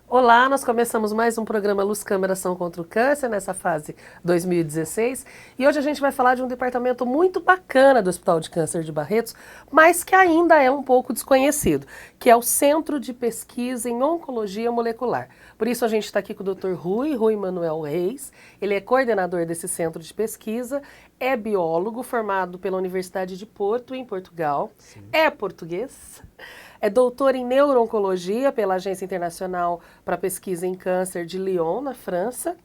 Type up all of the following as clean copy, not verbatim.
Olá, nós começamos mais um programa Luz Câmara Ação contra o Câncer, nessa fase 2016. E hoje a gente vai falar de um departamento muito bacana do Hospital de Câncer de Barretos, mas que ainda é um pouco desconhecido, que é o Centro de Pesquisa em Oncologia Molecular. Por isso a gente está aqui com o Dr. Rui Manuel Reis. Ele é coordenador desse centro de pesquisa, é biólogo formado pela Universidade de Porto, em Portugal, é português. É doutor em neuro-oncologia pela Agência Internacional para Pesquisa em Câncer de Lyon, na França,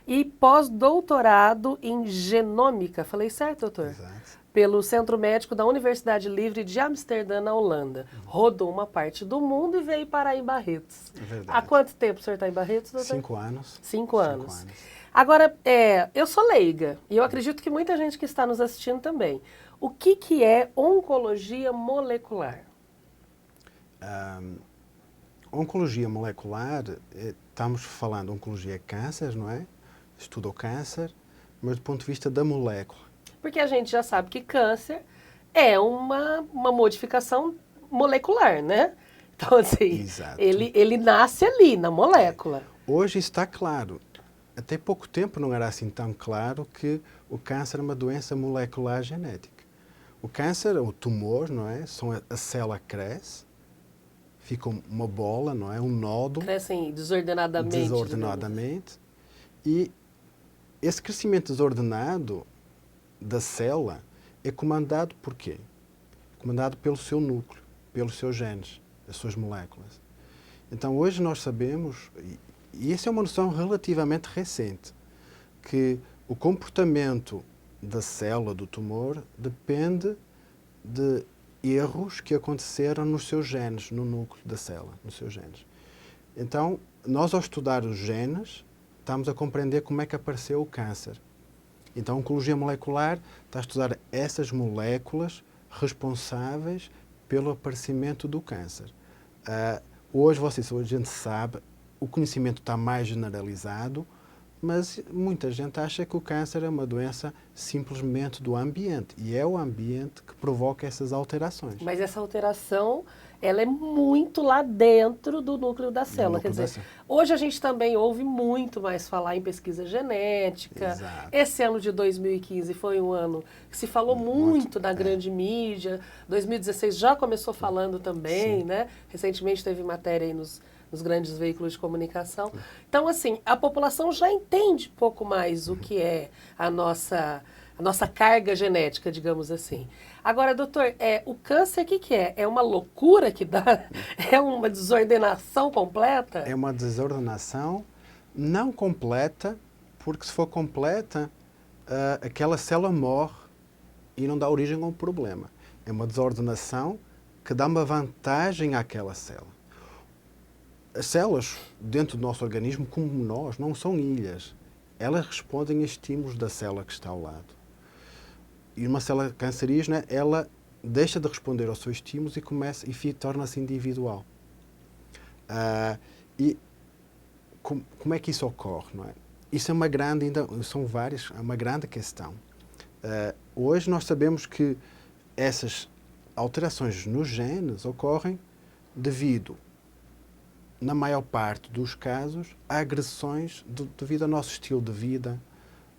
e pós-doutorado em genômica, falei certo, doutor? Exato. Pelo Centro Médico da Universidade Livre de Amsterdã, na Holanda. Rodou uma parte do mundo e veio parar em Barretos. É verdade. Há quanto tempo o senhor está em Barretos, doutor? 5 anos. 5 anos. Agora, eu sou leiga, e eu acredito que muita gente que está nos assistindo também. O que é oncologia molecular? Oncologia molecular, estamos falando de oncologia câncer, não é? Estuda o câncer, mas do ponto de vista da molécula. Porque a gente já sabe que câncer é uma modificação molecular, né? Então, assim, Exato. ele nasce ali, na molécula. Hoje está claro. Até pouco tempo não era assim tão claro que o câncer é uma doença molecular genética. O câncer, o tumor, não é? A célula cresce, fica uma bola, não é? Um nódulo. Crescem desordenadamente. Desordenadamente. E esse crescimento desordenado da célula é comandado por quê? Comandado pelo seu núcleo, pelos seus genes, as suas moléculas. Então, hoje nós sabemos, e essa é uma noção relativamente recente, que o comportamento da célula do tumor depende de erros que aconteceram nos seus genes, no núcleo da célula, nos seus genes. Então, nós ao estudar os genes, estamos a compreender como é que apareceu o câncer. Então, a oncologia molecular está a estudar essas moléculas responsáveis pelo aparecimento do câncer. Hoje, a gente sabe, o conhecimento está mais generalizado, mas muita gente acha que o câncer é uma doença simplesmente do ambiente. E é o ambiente que provoca essas alterações. Mas essa alteração, ela é muito lá dentro do núcleo da célula. Quer dizer, hoje a gente também ouve muito mais falar em pesquisa genética. Exato. Esse ano de 2015 foi um ano que se falou muito na grande mídia. 2016 já começou falando também, né? Recentemente teve matéria aí nos grandes veículos de comunicação. Então, assim, a população já entende pouco mais o que é a nossa carga genética, digamos assim. Agora, doutor, o câncer, o que é? É uma loucura que dá? É uma desordenação completa? É uma desordenação não completa, porque se for completa, aquela célula morre e não dá origem a um problema. É uma desordenação que dá uma vantagem àquela célula. As células dentro do nosso organismo, como nós, não são ilhas. Elas respondem a estímulos da célula que está ao lado. E uma célula cancerígena, ela deixa de responder aos seus estímulos e torna-se individual. E como é que isso ocorre, não é? Isso é uma grande, é uma grande questão. Hoje nós sabemos que essas alterações nos genes ocorrem devido, na maior parte dos casos, a agressões devido ao nosso estilo de vida,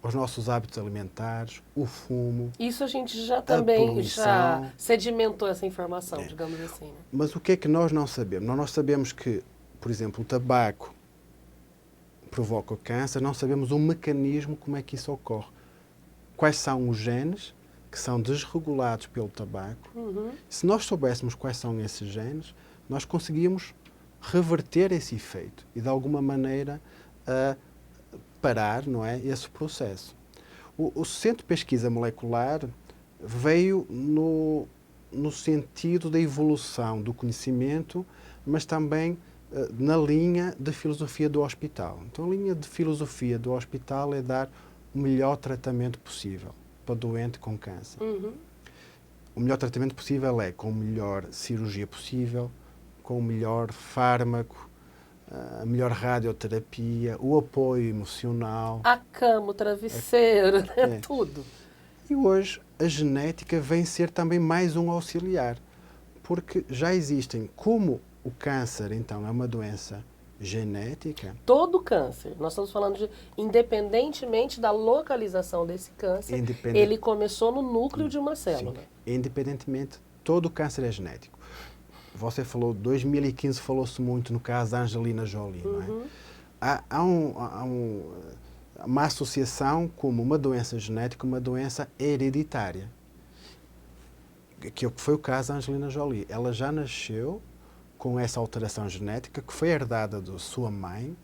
aos nossos hábitos alimentares, o fumo. Isso a gente já também já sedimentou essa informação, digamos assim. Né? Mas o que é que nós não sabemos? Nós sabemos que, por exemplo, o tabaco provoca o câncer, não sabemos o mecanismo como é que isso ocorre. Quais são os genes que são desregulados pelo tabaco? Se nós soubéssemos quais são esses genes, nós conseguíamos reverter esse efeito e, de alguma maneira, parar, não é, esse processo. O Centro de Pesquisa Molecular veio no sentido da evolução do conhecimento, mas também na linha de filosofia do hospital. Então, a linha de filosofia do hospital é dar o melhor tratamento possível para o doente com câncer. O melhor tratamento possível é com a melhor cirurgia possível, com o melhor fármaco, a melhor radioterapia, o apoio emocional. A cama, o travesseiro, né? Tudo. E hoje a genética vem ser também mais um auxiliar, porque já existem, como o câncer então é uma doença genética. Todo câncer, nós estamos falando de, independentemente da localização desse câncer, ele começou no núcleo de uma célula. Sim, independentemente, todo câncer é genético. Você falou, 2015 falou-se muito no caso da Angelina Jolie, não é? Há uma associação como uma doença genética, uma doença hereditária, que foi o caso da Angelina Jolie. Ela já nasceu com essa alteração genética que foi herdada da sua mãe.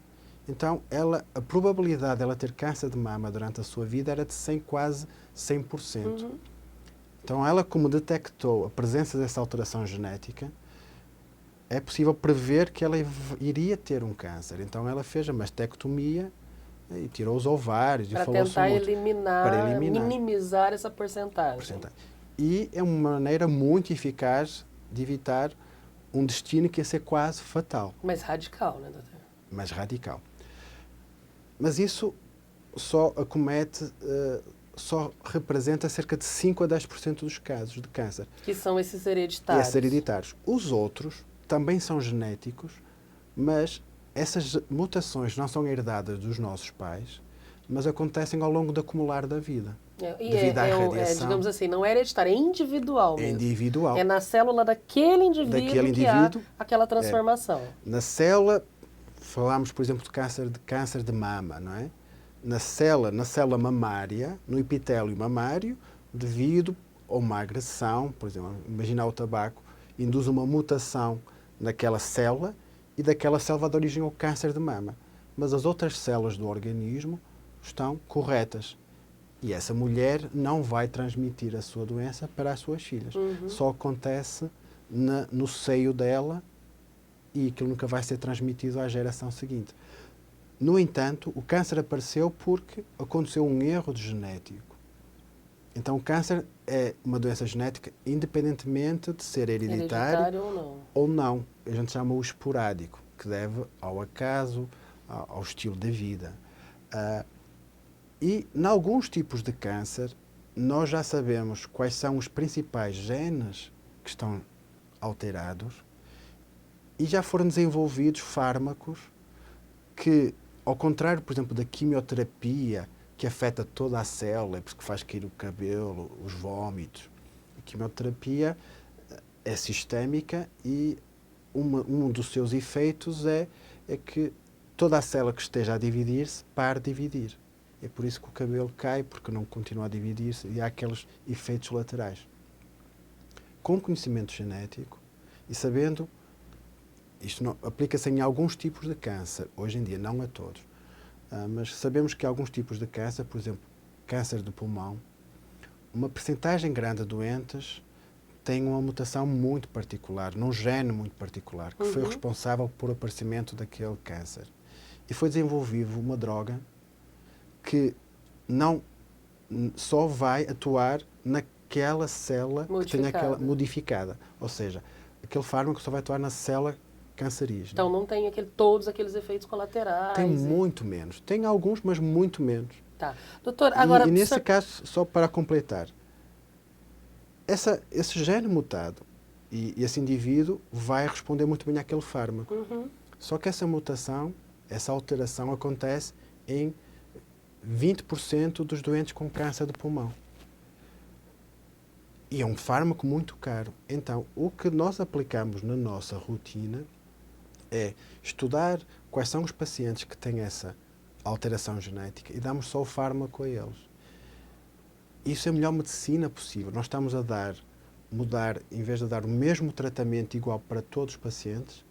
Então, a probabilidade dela ter câncer de mama durante a sua vida era de quase 100%. Então, ela, como detectou a presença dessa alteração genética, é possível prever que ela iria ter um câncer. Então, ela fez a mastectomia e tirou os ovários. Para tentar eliminar, minimizar essa porcentagem. E é uma maneira muito eficaz de evitar um destino que ia ser quase fatal. Mais radical, né, doutor? Mais radical. Mas isso só acomete, só representa cerca de 5 a 10% dos casos de câncer. Que são esses hereditários. Esses hereditários. Os outros também são genéticos, mas essas mutações não são herdadas dos nossos pais, mas acontecem ao longo do acumular da vida. Devido à radiação. Digamos assim, não é hereditário, é individual mesmo. É individual. É na célula daquele indivíduo que há aquela transformação. Na célula, falámos, por exemplo, de câncer de mama, não é? Na célula mamária, no epitélio mamário, devido a uma agressão, por exemplo, imaginar o tabaco, induz uma mutação naquela célula e daquela célula vai dar origem ao câncer de mama. Mas as outras células do organismo estão corretas. E essa mulher não vai transmitir a sua doença para as suas filhas. Só acontece no seio dela e aquilo nunca vai ser transmitido à geração seguinte. No entanto, o câncer apareceu porque aconteceu um erro genético. Então, o câncer é uma doença genética independentemente de ser hereditário ou não. A gente chama o esporádico, que deve ao acaso, ao estilo de vida. E, em alguns tipos de câncer, nós já sabemos quais são os principais genes que estão alterados e já foram desenvolvidos fármacos que, ao contrário, por exemplo, da quimioterapia, que afeta toda a célula, porque faz cair o cabelo, os vômitos, a quimioterapia é sistémica e um dos seus efeitos é que toda a célula que esteja a dividir-se pare de dividir. É por isso que o cabelo cai, porque não continua a dividir-se e há aqueles efeitos laterais. Com conhecimento genético e sabendo, isto aplica-se em alguns tipos de câncer, hoje em dia, não a todos, mas sabemos que alguns tipos de câncer, por exemplo, câncer do pulmão, uma percentagem grande de doentes tem uma mutação muito particular, num gene muito particular, que foi responsável por aparecimento daquele câncer. E foi desenvolvido uma droga que não só vai atuar naquela célula que tem aquela modificada. Ou seja, aquele fármaco só vai atuar na célula cancerígena. Então não tem todos aqueles efeitos colaterais. Tem muito menos. Tem alguns, mas muito menos. Tá. Doutor, agora... E nesse caso, só para completar, esse gene mutado e esse indivíduo vai responder muito bem àquele fármaco. Só que essa mutação, essa alteração acontece em 20% dos doentes com câncer de pulmão. E é um fármaco muito caro. Então, o que nós aplicamos na nossa rotina é estudar quais são os pacientes que têm essa alteração genética e damos só o fármaco a eles. Isso é a melhor medicina possível. Nós estamos a mudar, em vez de dar o mesmo tratamento igual para todos os pacientes,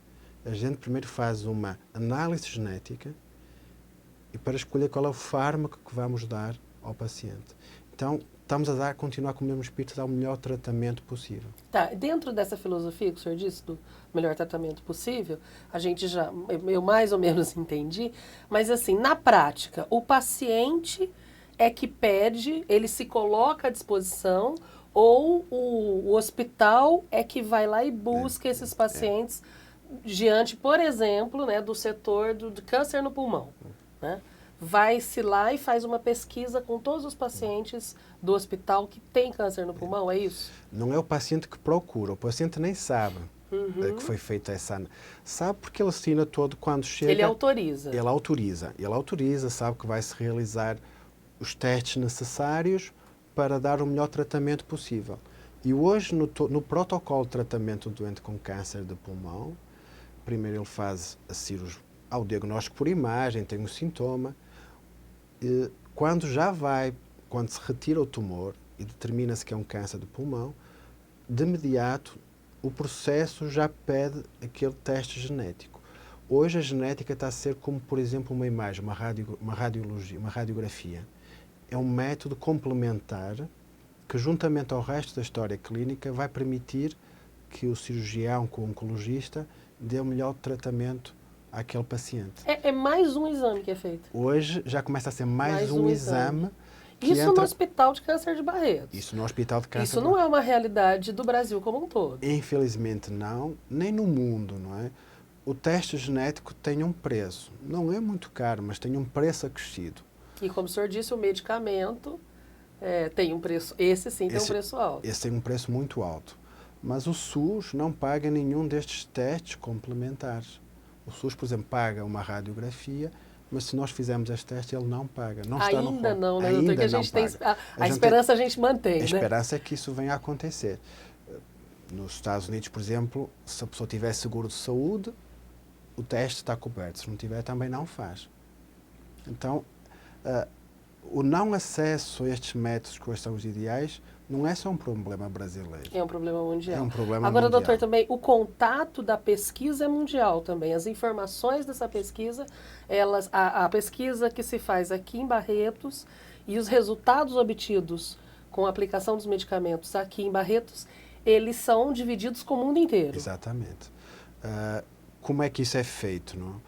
a gente primeiro faz uma análise genética e para escolher qual é o fármaco que vamos dar ao paciente. Então, estamos a continuar com o mesmo espírito, dar o melhor tratamento possível. Tá, dentro dessa filosofia que o senhor disse, do melhor tratamento possível, eu mais ou menos entendi, mas assim, na prática, o paciente é que pede, ele se coloca à disposição, ou o hospital é que vai lá e busca esses pacientes diante, por exemplo, né, do setor do câncer no pulmão, né? Vai-se lá e faz uma pesquisa com todos os pacientes do hospital que tem câncer no pulmão, é isso? Não é o paciente que procura, o paciente nem sabe que foi feita essa. Sabe porque ele assina todo quando chega. Ele autoriza. Ele autoriza, sabe que vai-se realizar os testes necessários para dar o melhor tratamento possível. E hoje, no protocolo de tratamento do doente com câncer de pulmão, primeiro ele faz a cirurgia, ao diagnóstico por imagem, tem um sintoma. Quando se retira o tumor e determina-se que é um câncer de pulmão, de imediato o processo já pede aquele teste genético. Hoje a genética está a ser como, por exemplo, uma imagem, uma radiologia, uma radiografia. É um método complementar que, juntamente ao resto da história clínica, vai permitir que o cirurgião, que o oncologista, dê o melhor tratamento àquele paciente. É mais um exame que é feito. Hoje já começa a ser mais um exame. Isso no Hospital de Câncer de Barretos. Isso no Hospital de Câncer. Isso não é uma realidade do Brasil como um todo. Infelizmente não, nem no mundo, não é? O teste genético tem um preço. Não é muito caro, mas tem um preço acrescido. E como o senhor disse, o medicamento tem um preço, esse sim tem um preço alto. Esse tem um preço muito alto. Mas o SUS não paga nenhum destes testes complementares. O SUS, por exemplo, paga uma radiografia, mas se nós fizermos este teste, ele não paga. Não está Ainda no não, né? Ainda que a gente tem a esperança a gente mantém. A esperança é que isso venha a acontecer. Nos Estados Unidos, por exemplo, se a pessoa tiver seguro de saúde, o teste está coberto. Se não tiver, também não faz. Então, o não acesso a estes métodos que hoje são os ideais não é só um problema brasileiro. É um problema mundial. É um problema Agora, mundial. doutor, também o contato da pesquisa é mundial também. As informações dessa pesquisa, a pesquisa que se faz aqui em Barretos e os resultados obtidos com a aplicação dos medicamentos aqui em Barretos, eles são divididos com o mundo inteiro. Exatamente. Como é que isso é feito, não?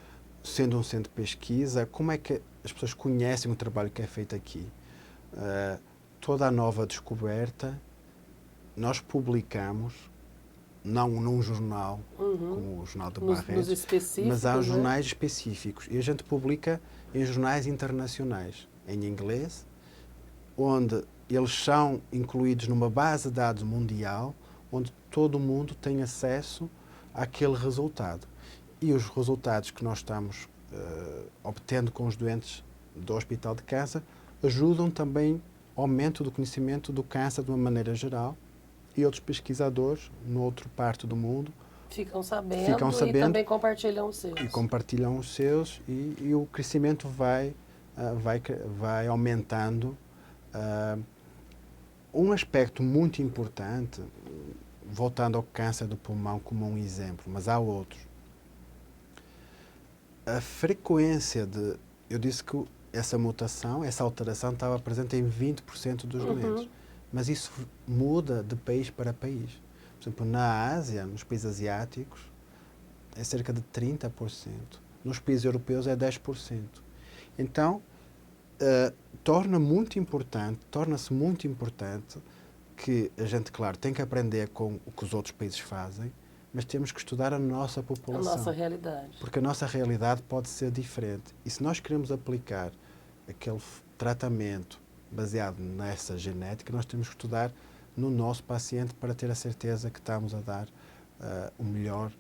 Sendo um centro de pesquisa, como é que as pessoas conhecem o trabalho que é feito aqui? Toda a nova descoberta nós publicamos, não num jornal, como o Jornal de Barretos, mas há jornais específicos. E a gente publica em jornais internacionais, em inglês, onde eles são incluídos numa base de dados mundial, onde todo mundo tem acesso àquele resultado. E os resultados que nós estamos obtendo com os doentes do Hospital de Câncer ajudam também ao aumento do conhecimento do câncer de uma maneira geral, e outros pesquisadores, no outro parte do mundo, ficam sabendo e também compartilham os seus. E compartilham os seus, e o crescimento vai aumentando. Um aspecto muito importante, voltando ao câncer do pulmão como um exemplo, mas há outros. A frequência de... Eu disse que essa mutação, essa alteração estava presente em 20% dos doentes. Mas isso muda de país para país. Por exemplo, na Ásia, nos países asiáticos, é cerca de 30%. Nos países europeus é 10%. Então, torna-se muito importante que a gente, claro, tem que aprender com o que os outros países fazem, mas temos que estudar a nossa população. A nossa realidade. Porque a nossa realidade pode ser diferente. E se nós queremos aplicar aquele tratamento baseado nessa genética, nós temos que estudar no nosso paciente para ter a certeza que estamos a dar o melhor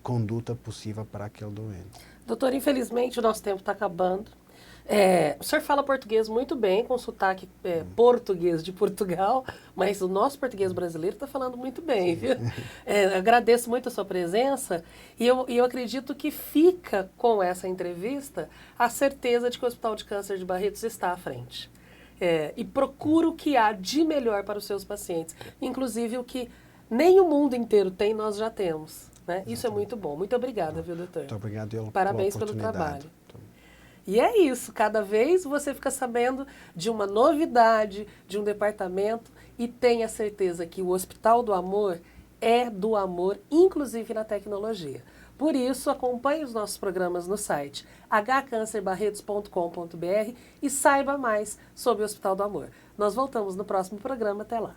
conduta possível para aquele doente. Doutor, infelizmente o nosso tempo está acabando. O senhor fala português muito bem, com sotaque português de Portugal, mas o nosso português brasileiro está falando muito bem, viu? Agradeço muito a sua presença e eu acredito que fica com essa entrevista a certeza de que o Hospital de Câncer de Barretos está à frente. E procura o que há de melhor para os seus pacientes, inclusive o que nem o mundo inteiro tem, nós já temos. Né? Isso é muito bom. Muito obrigada, viu, doutor? Muito obrigado. Parabéns pelo trabalho. E é isso, cada vez você fica sabendo de uma novidade, de um departamento, e tenha certeza que o Hospital do Amor é do amor, inclusive na tecnologia. Por isso, acompanhe os nossos programas no site hcancerbarretos.com.br e saiba mais sobre o Hospital do Amor. Nós voltamos no próximo programa, até lá.